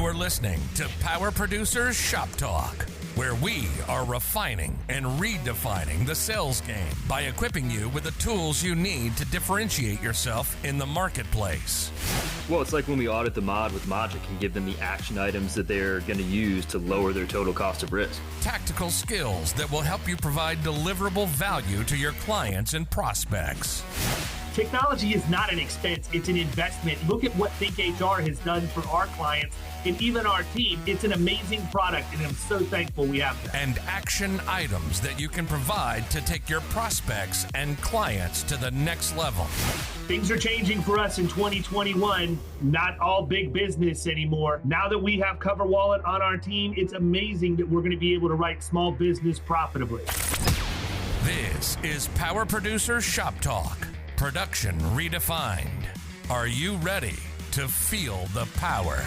You're listening to Power Producers Shop Talk, where we are refining and redefining the sales game by equipping you with the tools you need to differentiate yourself in the marketplace. Well, it's like when we audit the mod with Logic and give them the action items that they're going to use to lower their total cost of risk. Tactical skills that will help you provide deliverable value to your clients and prospects. Technology is not an expense, it's an investment. Look at what Think HR has done for our clients and even our team. It's an amazing product, and I'm so thankful we have that. And action items that you can provide to take your prospects and clients to the next level. Things are changing for us in 2021. Not all big business anymore. Now that we have Cover Wallet on our team, it's amazing that we're going to be able to write small business profitably. This is Power Producer Shop Talk. Production redefined. Are you ready to feel the power?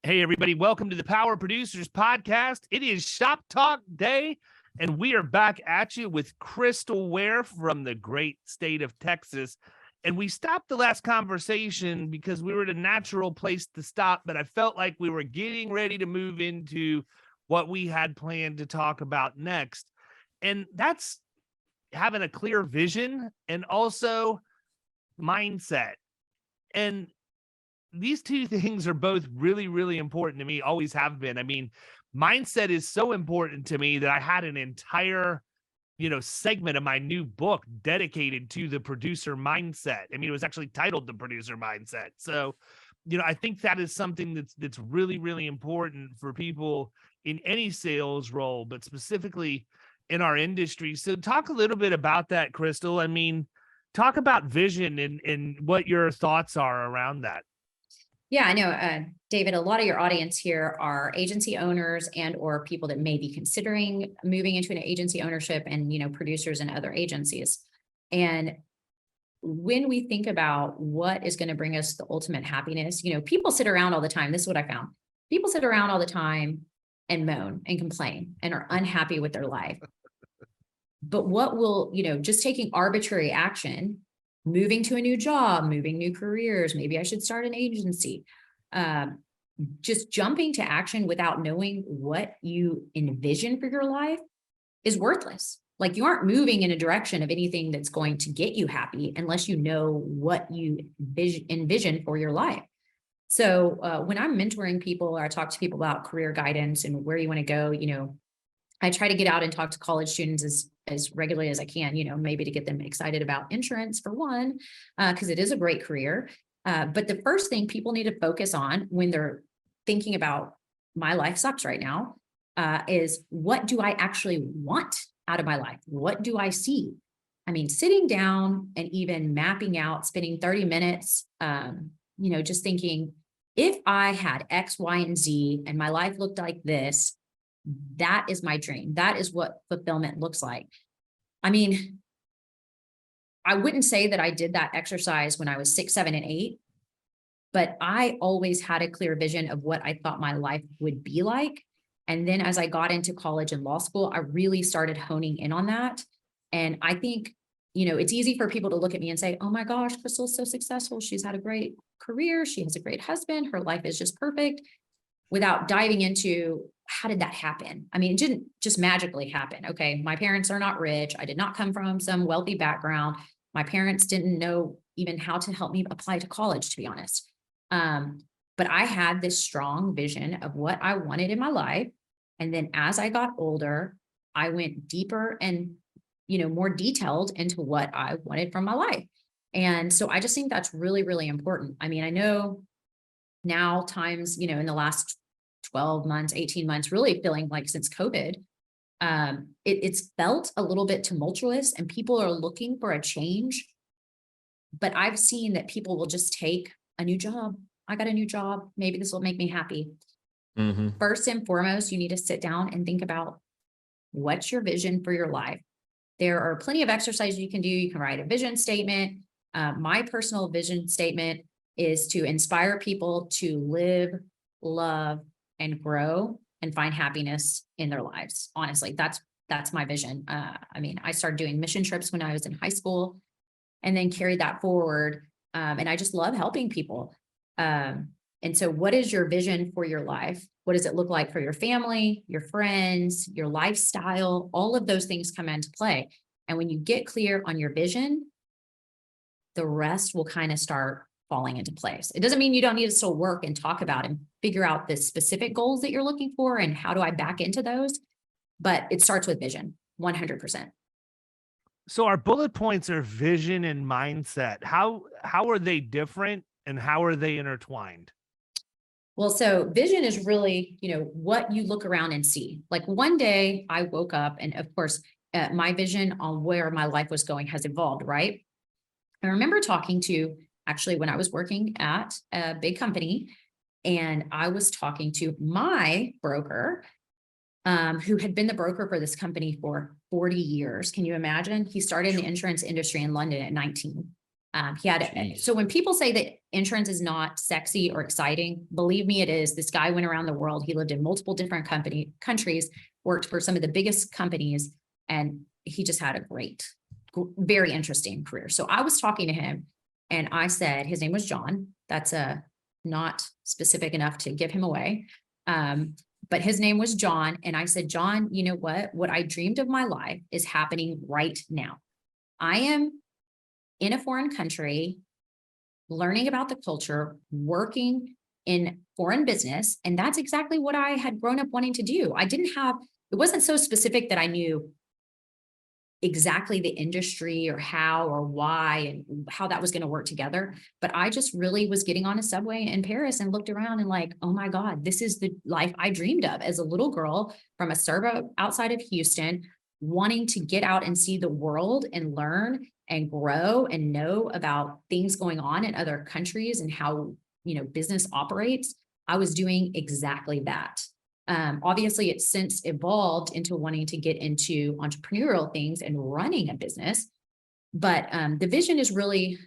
Hey, everybody. Welcome to the Power Producers Podcast. It is Shop Talk Day, and we are back at you with Crystal Ware from the great state of Texas. And we stopped the last conversation because we were at a natural place to stop, but I felt like we were getting ready to move into what we had planned to talk about next. And that's having a clear vision and also mindset. And these two things are both really, really important to me, always have been. I mean, mindset is so important to me that I had an entire, segment of my new book dedicated to the producer mindset. I mean, it was actually titled The Producer Mindset. So, I think that is something that's really, really important for people in any sales role, but specifically in our industry. So talk a little bit about that, Crystal. I mean, talk about vision and what your thoughts are around that. Yeah, I know, David, a lot of your audience here are agency owners and or people that may be considering moving into an agency ownership and, producers and other agencies. And when we think about what is going to bring us the ultimate happiness, people sit around all the time. This is what I found. People sit around all the time and moan and complain and are unhappy with their life. But what will, just taking arbitrary action, moving to a new job, moving new careers, maybe I should start an agency, just jumping to action without knowing what you envision for your life is worthless. Like you aren't moving in a direction of anything that's going to get you happy unless you know what you envision for your life. So when I'm mentoring people or I talk to people about career guidance and where you want to go, I try to get out and talk to college students as regularly as I can, maybe to get them excited about insurance for one, because it is a great career. But the first thing people need to focus on when they're thinking about my life sucks right now is what do I actually want out of my life? What do I see? I mean, sitting down and even mapping out, spending 30 minutes, just thinking, if I had X, Y, and Z and my life looked like this, that is my dream. That is what fulfillment looks like. I mean, I wouldn't say that I did that exercise when I was 6, 7, and 8, but I always had a clear vision of what I thought my life would be like. And then as I got into college and law school, I really started honing in on that. And I think, it's easy for people to look at me and say, oh my gosh, Crystal's so successful. She's had a great career. She has a great husband. Her life is just perfect, without diving into how did that happen? I mean, it didn't just magically happen. Okay, my parents are not rich. I did not come from some wealthy background. My parents didn't know even how to help me apply to college, to be honest. But I had this strong vision of what I wanted in my life. And then as I got older, I went deeper and, more detailed into what I wanted from my life. And so I just think that's really, really important. I mean, I know now times, in the last 12 months, 18 months, really feeling like since COVID, it's felt a little bit tumultuous and people are looking for a change. But I've seen that people will just take a new job. I got a new job. Maybe this will make me happy. Mm-hmm. First and foremost, you need to sit down and think about what's your vision for your life. There are plenty of exercises you can do. You can write a vision statement. My personal vision statement is to inspire people to live, love, and grow and find happiness in their lives. Honestly, that's my vision. I started doing mission trips when I was in high school and then carried that forward And I just love helping people. And so what is your vision for your life? What does it look like for your family, your friends, your lifestyle? All of those things come into play. And when you get clear on your vision, the rest will kind of start falling into place. It doesn't mean you don't need to still work and talk about and figure out the specific goals that you're looking for and how do I back into those. But it starts with vision, 100%. So our bullet points are vision and mindset. How are they different and how are they intertwined? Well, so vision is really, what you look around and see. Like one day I woke up and of course, my vision on where my life was going has evolved, right? I remember talking to, actually, when I was working at a big company, and I was talking to my broker, who had been the broker for this company for 40 years. Can you imagine? He started in the insurance industry in London at 19. So when people say that insurance is not sexy or exciting, believe me, it is. This guy went around the world. He lived in multiple different countries, worked for some of the biggest companies, and he just had a great, very interesting career. So I was talking to him and I said, his name was John. That's not specific enough to give him away. But his name was John. And I said, John, you know what I dreamed of my life is happening right now. I am in a foreign country, learning about the culture, working in foreign business. And that's exactly what I had grown up wanting to do. It wasn't so specific that I knew exactly the industry or how or why and how that was going to work together. But I just really was getting on a subway in Paris and looked around and like, oh my God, this is the life I dreamed of as a little girl from a suburb outside of Houston, wanting to get out and see the world and learn and grow and know about things going on in other countries and how, business operates. I was doing exactly that. Obviously, it's since evolved into wanting to get into entrepreneurial things and running a business. But the vision is really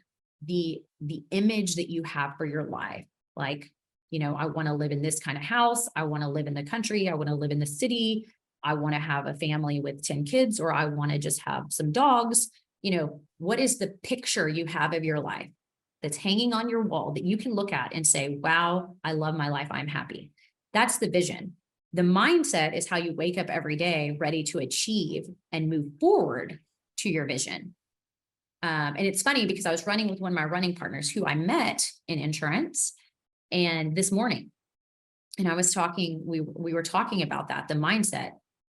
the image that you have for your life. Like, I want to live in this kind of house. I want to live in the country. I want to live in the city. I want to have a family with 10 kids, or I want to just have some dogs. What is the picture you have of your life that's hanging on your wall that you can look at and say, wow, I love my life. I'm happy. That's the vision. The mindset is how you wake up every day ready to achieve and move forward to your vision. And it's funny because I was running with one of my running partners who I met in insurance and this morning, and I was talking, we were talking about that, the mindset.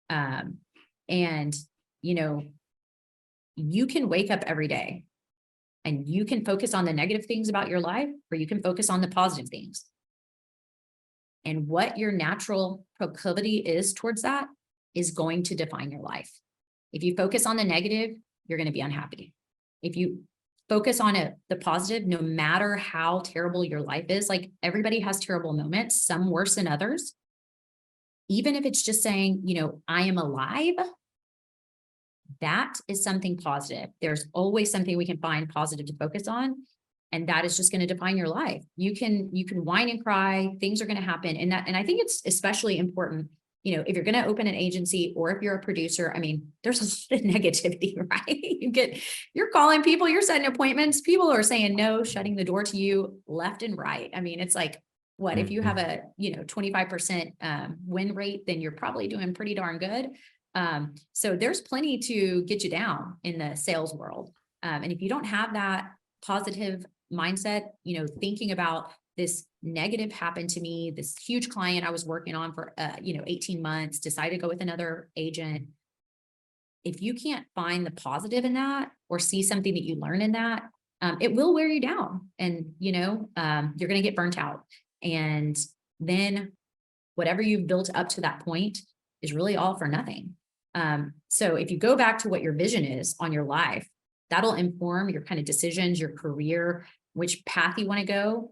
And, you can wake up every day and you can focus on the negative things about your life, or you can focus on the positive things. And what your natural proclivity is towards that is going to define your life. If you focus on the negative, you're going to be unhappy. If you focus on the positive, no matter how terrible your life is, like everybody has terrible moments, some worse than others. Even if it's just saying, I am alive, that is something positive. There's always something we can find positive to focus on. And that is just going to define your life. You can whine and cry. Things are going to happen. And I think it's especially important, if you're going to open an agency or if you're a producer, there's a lot of negativity, right? You're calling people, you're setting appointments. People are saying no, shutting the door to you left and right. It's like, what, if you have a, 25% win rate, then you're probably doing pretty darn good. So there's plenty to get you down in the sales world. And if you don't have that positive mindset, thinking about this negative happened to me, this huge client I was working on for, 18 months, decided to go with another agent. If you can't find the positive in that or see something that you learn in that, it will wear you down and, you're going to get burnt out. And then whatever you've built up to that point is really all for nothing. So if you go back to what your vision is on your life, that'll inform your kind of decisions, your career, which path you want to go.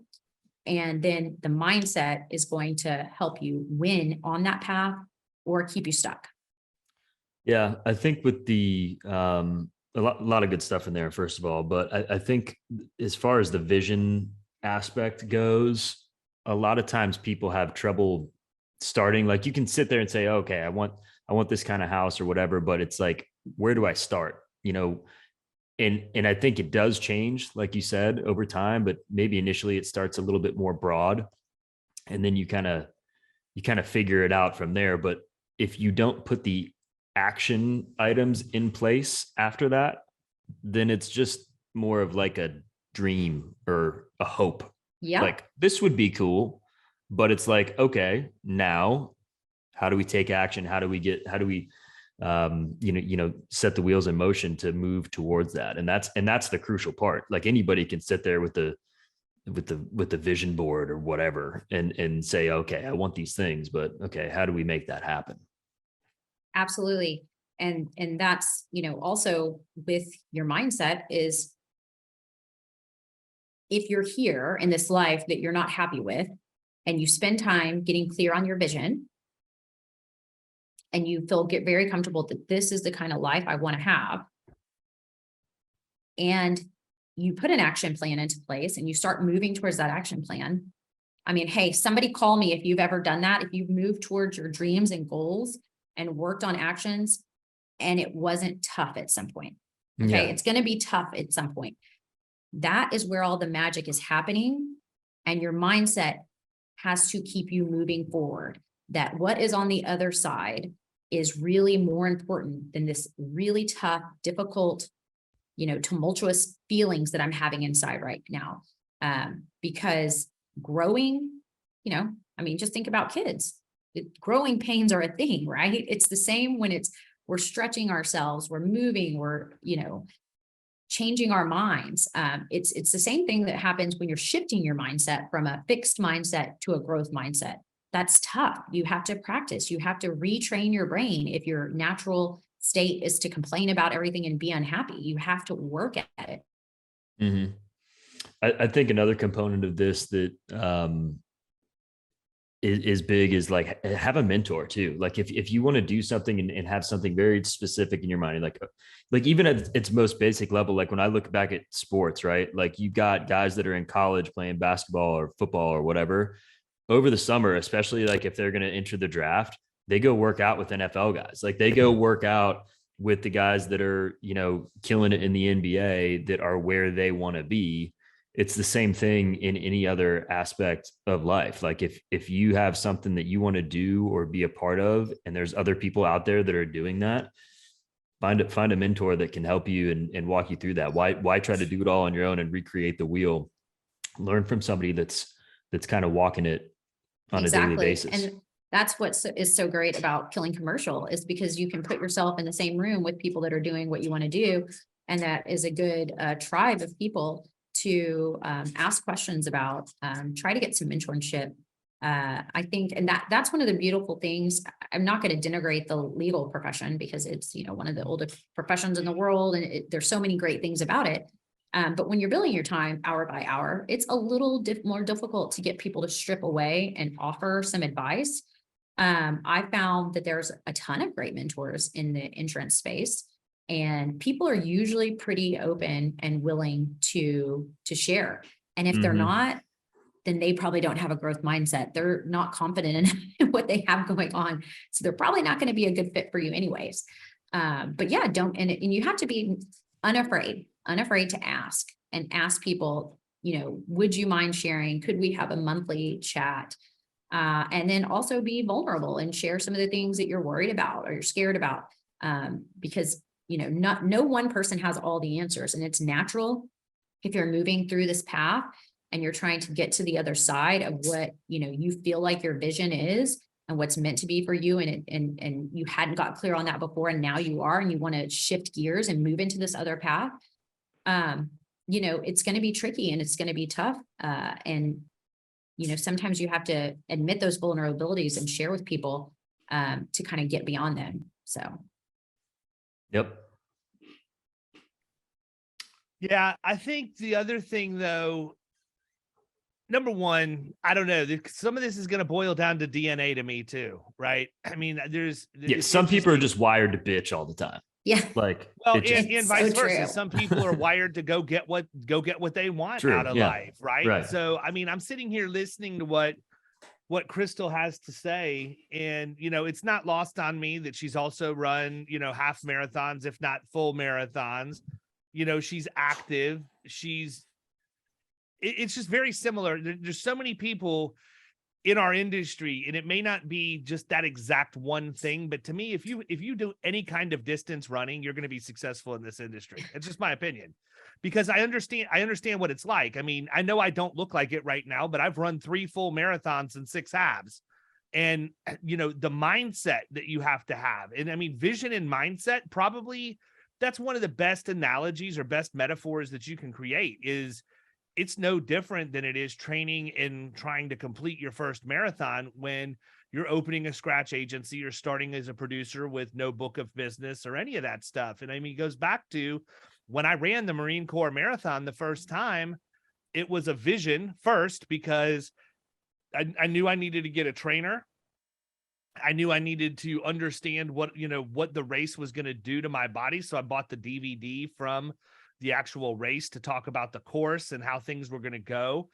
And then the mindset is going to help you win on that path or keep you stuck. Yeah, I think with a lot of good stuff in there, first of all, but I think as far as the vision aspect goes, a lot of times people have trouble starting. Like you can sit there and say, okay, I want this kind of house or whatever, but it's like, where do I start? and I think it does change, like you said, over time, but maybe initially it starts a little bit more broad, and then you kind of figure it out from there. But if you don't put the action items in place after that, then it's just more of like a dream or a hope. Yeah. Like, this would be cool, but it's like, okay, now how do we take action? How do we set the wheels in motion to move towards that? And that's the crucial part. Like, anybody can sit there with the vision board or whatever and say, okay, I want these things, but okay, how do we make that happen? Absolutely. And that's, also with your mindset is, if you're here in this life that you're not happy with, and you spend time getting clear on your vision, and you get very comfortable that this is the kind of life I want to have, and you put an action plan into place and you start moving towards that action plan. I mean, hey, somebody call me if you've ever done that, if you've moved towards your dreams and goals and worked on actions and it wasn't tough at some point. Okay. Yeah. It's going to be tough at some point. That is where all the magic is happening. And your mindset has to keep you moving forward. That what is on the other side is really more important than this really tough, difficult, tumultuous feelings that I'm having inside right now. Because growing, just think about kids. Growing pains are a thing, right? It's the same when we're stretching ourselves, we're moving, we're, changing our minds. It's the same thing that happens when you're shifting your mindset from a fixed mindset to a growth mindset. That's tough. You have to practice. You have to retrain your brain. If your natural state is to complain about everything and be unhappy, you have to work at it. Mm-hmm. I think another component of this that is big is like, have a mentor too. Like, if you want to do something and have something very specific in your mind, like even at its most basic level, like when I look back at sports, right? Like, you got guys that are in college playing basketball or football or whatever over the summer, especially like if they're going to enter the draft, they go work out with NFL guys. Like, they go work out with the guys that are, killing it in the NBA, that are where they want to be. It's the same thing in any other aspect of life. Like, if you have something that you want to do or be a part of, and there's other people out there that are doing that, find a mentor that can help you and walk you through that. Why try to do it all on your own and recreate the wheel? Learn from somebody that's kind of walking it on a daily basis. And that's what is so great about Killing Commercial, is because you can put yourself in the same room with people that are doing what you want to do. And that is a good tribe of people to ask questions about, try to get some mentorship. I think, and that's one of the beautiful things. I'm not going to denigrate the legal profession, because it's, one of the oldest professions in the world, and there's so many great things about it. But when you're billing your time hour by hour, it's a little more difficult to get people to strip away and offer some advice. I found that there's a ton of great mentors in the insurance space, and people are usually pretty open and willing to share. And if they're not, then they probably don't have a growth mindset. They're not confident in what they have going on. So they're probably not going to be a good fit for you anyways. But yeah, and you have to be unafraid to ask people, would you mind sharing? Could we have a monthly chat? And then also be vulnerable and share some of the things that you're worried about or you're scared about. Because, no one person has all the answers, and it's natural if you're moving through this path and you're trying to get to the other side of what, you feel like your vision is and what's meant to be for you. And you hadn't got clear on that before, and now you are, and you want to shift gears and move into this other path. It's going to be tricky and it's going to be tough. And sometimes you have to admit those vulnerabilities and share with people to kind of get beyond them. So. Yep. Yeah. I think the other thing, though, number one, I don't know, some of this is going to boil down to DNA to me too. Right. I mean, some people are just wired to bitch all the time. Yeah. Like, and vice versa. True. Some people are wired to go get what they want out of life. Right. So, I mean, I'm sitting here listening to what Crystal has to say. And, it's not lost on me that she's also run, half marathons, if not full marathons. she's active. It's just very similar. There's so many people in our industry, and it may not be just that exact one thing, but to me, if you do any kind of distance running, you're going to be successful in this industry. It's just my opinion, because I understand what it's like. I mean, I know I don't look like it right now, but I've run 3 full marathons and 6 halves. And, the mindset that you have to have, and I mean, vision and mindset, probably that's one of the best analogies or best metaphors that you can create. Is it's no different than it is training and trying to complete your first marathon when you're opening a scratch agency or starting as a producer with no book of business or any of that stuff. And I mean, it goes back to when I ran the Marine Corps Marathon the first time. It was a vision first, because I knew I needed to get a trainer. I knew I needed to understand what the race was going to do to my body. So I bought the DVD from the actual race to talk about the course and how things were going to go.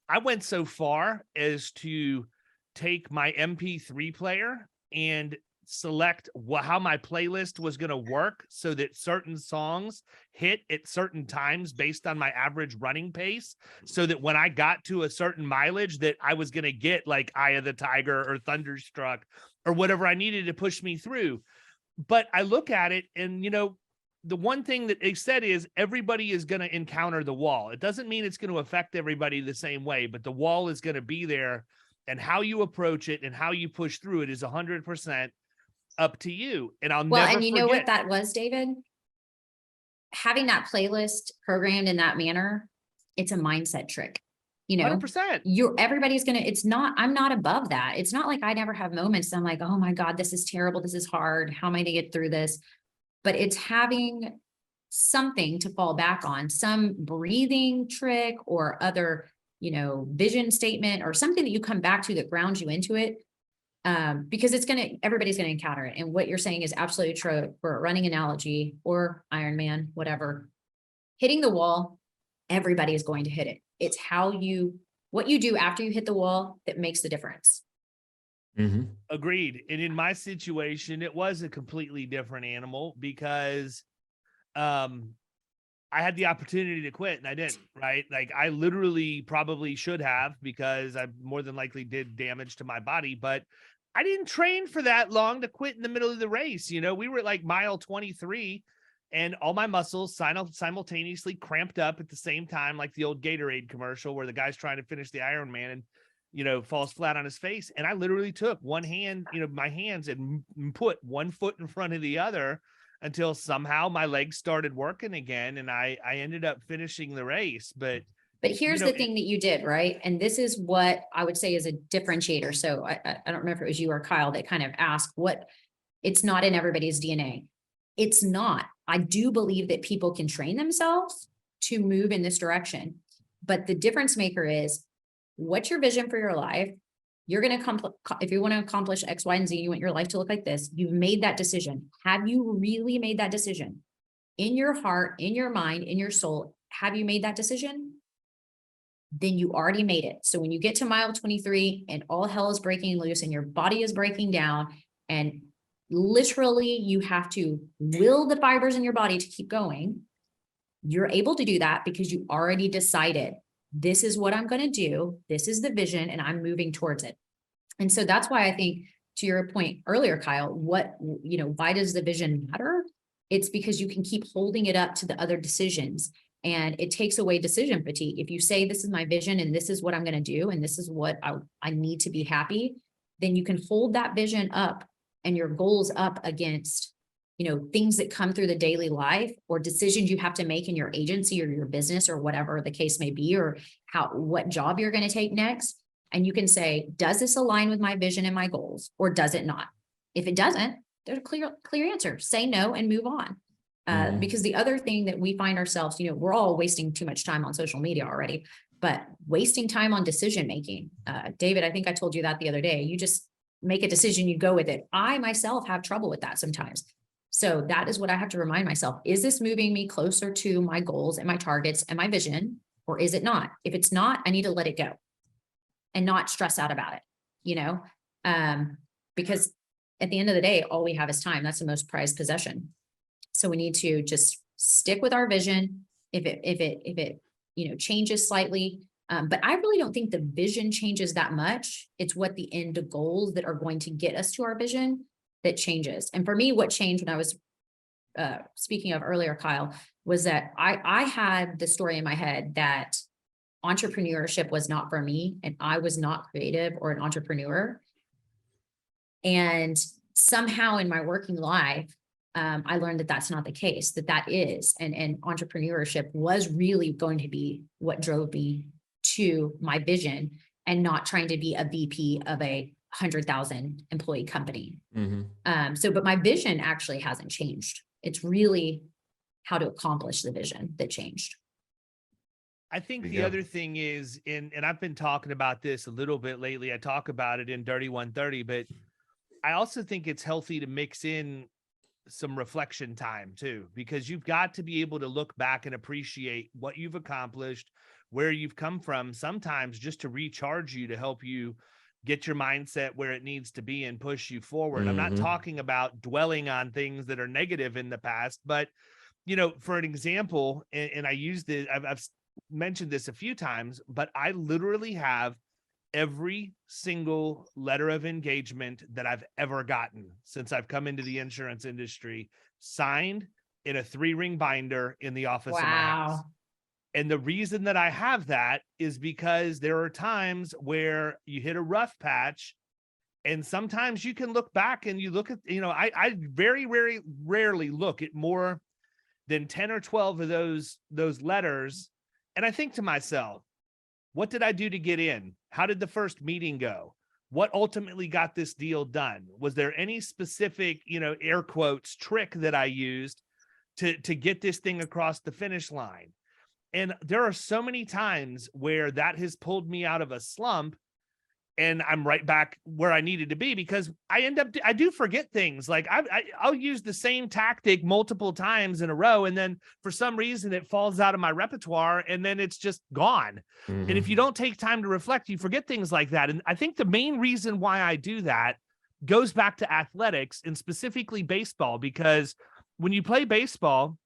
I went so far as to take my MP3 player and select how my playlist was going to work so that certain songs hit at certain times based on my average running pace, so that when I got to a certain mileage that I was going to get like Eye of the Tiger or Thunderstruck or whatever I needed to push me through. But I look at it and, the one thing that they said is everybody is going to encounter the wall. It doesn't mean it's going to affect everybody the same way, but the wall is going to be there, and how you approach it and how you push through it is 100% up to you. And I'll never and you know forget. what that was, David? Having that playlist programmed in that manner, it's a mindset trick. 100%. Everybody's gonna, I'm not above that. It's not like I never have moments I'm like, oh my God, this is terrible. This is hard. How am I gonna get through this? But it's having something to fall back on, some breathing trick or other, vision statement or something that you come back to that grounds you into it. Because everybody's going to encounter it. And what you're saying is absolutely true for a running analogy or Ironman, whatever. Hitting the wall, everybody is going to hit it. It's what you do after you hit the wall that makes the difference. Mm-hmm. Agreed. And in my situation, it was a completely different animal, because I had the opportunity to quit and I didn't, right? Like I literally probably should have, because I more than likely did damage to my body, but I didn't train for that long to quit in the middle of the race. We were at like mile 23 and all my muscles simultaneously cramped up at the same time, like the old Gatorade commercial where the guy's trying to finish the Ironman and, falls flat on his face. And I literally took one hand, my hands, and put one foot in front of the other until somehow my legs started working again. And I ended up finishing the race. But here's the thing that you did, right? And this is what I would say is a differentiator. So I don't remember if it was you or Kyle that kind of asked it's not in everybody's DNA. It's not. I do believe that people can train themselves to move in this direction. But the difference maker is, what's your vision for your life? You're going to if you want to accomplish X, Y, and Z, you want your life to look like this. You've made that decision. Have you really made that decision in your heart, in your mind, in your soul? Have you made that decision? Then you already made it. So when you get to mile 23 and all hell is breaking loose and your body is breaking down and literally you have to will the fibers in your body to keep going, you're able to do that because you already decided, this is what I'm going to do. This is the vision and I'm moving towards it. And so that's why I think, to your point earlier, Kyle, why does the vision matter? It's because you can keep holding it up to the other decisions, and it takes away decision fatigue. If you say, this is my vision and this is what I'm going to do, and this is what I need to be happy, then you can hold that vision up and your goals up against, things that come through the daily life or decisions you have to make in your agency or your business or whatever the case may be, or what job you're going to take next. And you can say, does this align with my vision and my goals, or does it not? If it doesn't, there's a clear answer. Say no and move on. Because the other thing that we find ourselves, we're all wasting too much time on social media already, but wasting time on decision making. David, I think I told you that the other day. You just make a decision, you go with it. I myself have trouble with that sometimes. So that is what I have to remind myself. Is this moving me closer to my goals and my targets and my vision, or is it not? If it's not, I need to let it go and not stress out about it, because at the end of the day, all we have is time. That's the most prized possession. So we need to just stick with our vision. If it, changes slightly. But I really don't think the vision changes that much. It's what the end goals that are going to get us to our vision that changes. And for me, what changed when I was speaking of earlier, Kyle, was that I had the story in my head that entrepreneurship was not for me, and I was not creative or an entrepreneur. And somehow in my working life, I learned that that's not the case, that is, and entrepreneurship was really going to be what drove me to my vision, and not trying to be a VP of a 100,000 employee company. But my vision actually hasn't changed. It's really how to accomplish the vision that changed. I think the other thing is, and I've been talking about this a little bit lately. I talk about it in Dirty 130, but I also think it's healthy to mix in some reflection time too, because you've got to be able to look back and appreciate what you've accomplished, where you've come from, sometimes just to recharge you, to help you get your mindset where it needs to be and push you forward. I'm not talking about dwelling on things that are negative in the past, but for an example, and I used it, I've mentioned this a few times, but I literally have every single letter of engagement that I've ever gotten since I've come into the insurance industry signed in a 3-ring binder in the office of my house. And the reason that I have that is because there are times where you hit a rough patch, and sometimes you can look back and you look at, I very rarely look at more than 10 or 12 of those letters. And I think to myself, what did I do to get in? How did the first meeting go? What ultimately got this deal done? Was there any specific, air quotes, trick that I used to get this thing across the finish line? And there are so many times where that has pulled me out of a slump, and I'm right back where I needed to be, because I do forget things. Like I'll use the same tactic multiple times in a row, and then for some reason it falls out of my repertoire, and then it's just gone. And if you don't take time to reflect, you forget things like that. And I think the main reason why I do that goes back to athletics, and specifically baseball, because when you play baseball,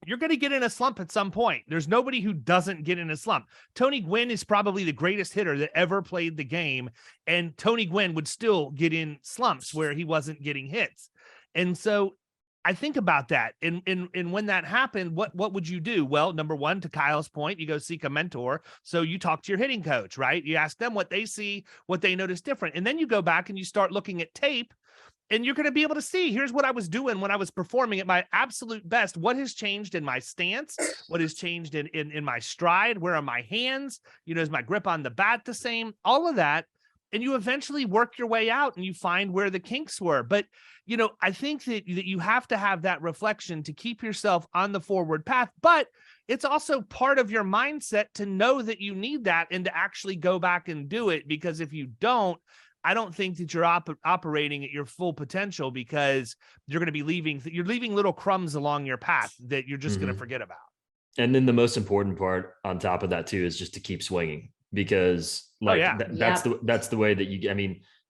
you're going to get in a slump at some point. There's nobody who doesn't get in a slump. Tony Gwynn is probably the greatest hitter that ever played the game, and Tony Gwynn would still get in slumps where he wasn't getting hits. And so I think about that. And when that happened, what would you do? Well, number one, to Kyle's point, you go seek a mentor. So you talk to your hitting coach, right? You ask them what they see, what they notice different. And then you go back and you start looking at tape, and you're going to be able to see, here's what I was doing when I was performing at my absolute best. What has changed in my stance? What has changed in my stride? Where are my hands? Is my grip on the bat the same? All of that. And you eventually work your way out, and you find where the kinks were. But, I think that you have to have that reflection to keep yourself on the forward path. But it's also part of your mindset to know that you need that, and to actually go back and do it. Because if you don't, I don't think that you're operating at your full potential, because you're going to be leaving little crumbs along your path that you're just going to forget about. And then the most important part on top of that too is just to keep swinging, because that's the way that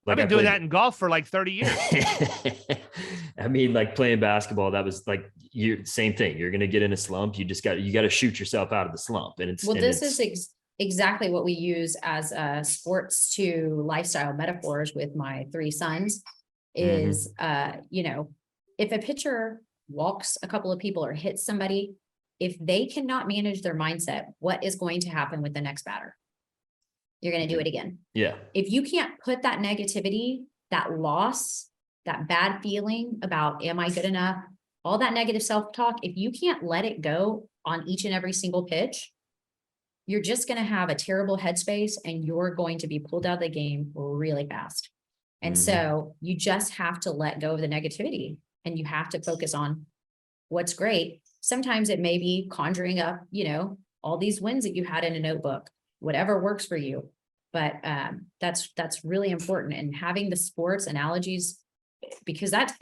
I've been doing that in golf for like 30 years. Like playing basketball, that was like same thing. You're going to get in a slump. You got to shoot yourself out of the slump. And this is exactly what we use as sports to lifestyle metaphors with my 3 sons is, if a pitcher walks a couple of people or hits somebody, if they cannot manage their mindset, what is going to happen with the next batter? You're going to do it again. Yeah. If you can't put that negativity, that loss, that bad feeling about, am I good enough? All that negative self-talk, if you can't let it go on each and every single pitch, you're just going to have a terrible headspace, and you're going to be pulled out of the game really fast. And so you just have to let go of the negativity, and you have to focus on what's great. Sometimes it may be conjuring up, all these wins that you had in a notebook, whatever works for you. But that's really important. And having the sports analogies, because that's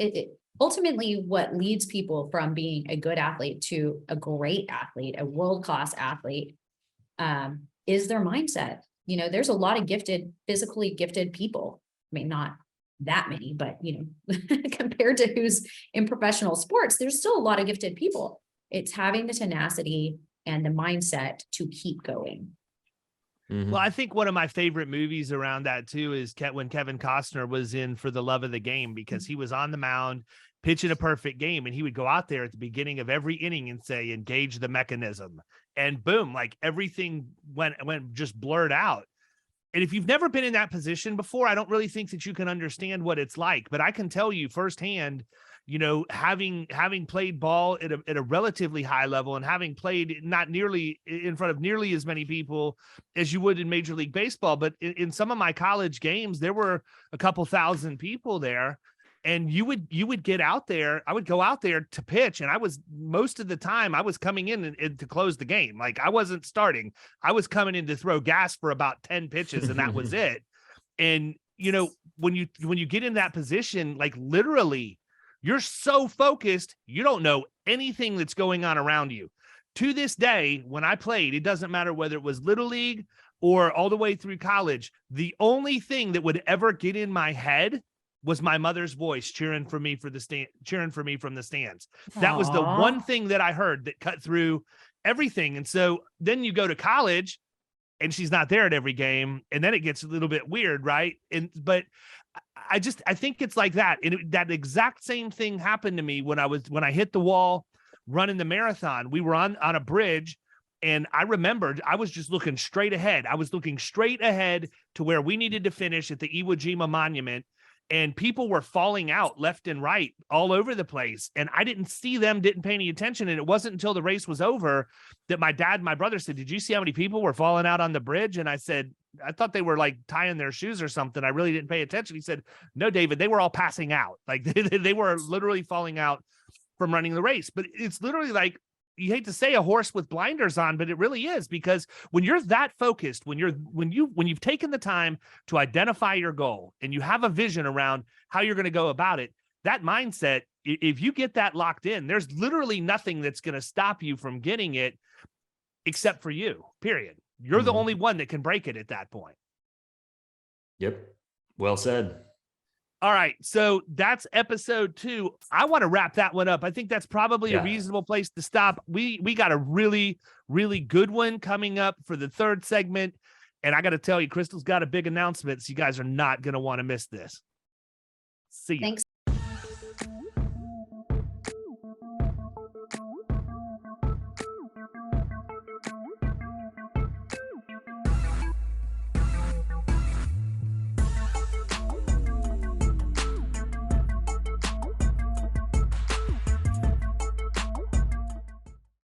ultimately what leads people from being a good athlete to a great athlete, a world-class athlete, is their mindset. There's a lot of physically gifted people. Not that many, but compared to who's in professional sports, there's still a lot of gifted people. It's having the tenacity and the mindset to keep going. Mhm. Well, I think one of my favorite movies around that too is when Kevin Costner was in For the Love of the Game, because he was on the mound pitching a perfect game, and he would go out there at the beginning of every inning and say, engage the mechanism, and boom, like everything went just blurred out. And if you've never been in that position before, I don't really think that you can understand what it's like, but I can tell you firsthand, you know, having played ball at a relatively high level, and having played not nearly in front of nearly as many people as you would in Major League Baseball, but in some of my college games, there were a couple thousand people there, and you would get out there. I would go out there to pitch, and most of the time I was coming in and to close the game. Like, I wasn't starting. I was coming in to throw gas for about 10 pitches, and that was it. And, you know, when you get in that position, like literally, you're so focused, you don't know anything that's going on around you. To this day, when I played, it doesn't matter whether it was Little League or all the way through college, the only thing that would ever get in my head was my mother's voice cheering for me from the stands. That was the Aw. one thing that I heard that cut through everything. And so then you go to college and she's not there at every game, and then it gets a little bit weird, right? But I think it's like that. And that exact same thing happened to me when I hit the wall running the marathon. We were on a bridge, and I remembered I was just looking straight ahead. I was looking straight ahead to where we needed to finish at the Iwo Jima Monument, and people were falling out left and right all over the place. And I didn't see them, didn't pay any attention. And it wasn't until the race was over that my dad and my brother said, "Did you see how many people were falling out on the bridge?" And I said, "I thought they were like tying their shoes or something. I really didn't pay attention." He said, "No, David, they were all passing out. Like they were literally falling out from running the race." But it's literally like, you hate to say a horse with blinders on, but it really is, because when you're that focused, when you've taken the time to identify your goal and you have a vision around how you're going to go about it, that mindset, if you get that locked in, there's literally nothing that's going to stop you from getting it except for you, period. You're the only one that can break it at that point. Yep. Well said. All right. So that's episode 2. I want to wrap that one up. I think that's probably a reasonable place to stop. We got a really, really good one coming up for the 3rd segment. And I got to tell you, Crystal's got a big announcement, so you guys are not going to want to miss this. See ya. Thanks.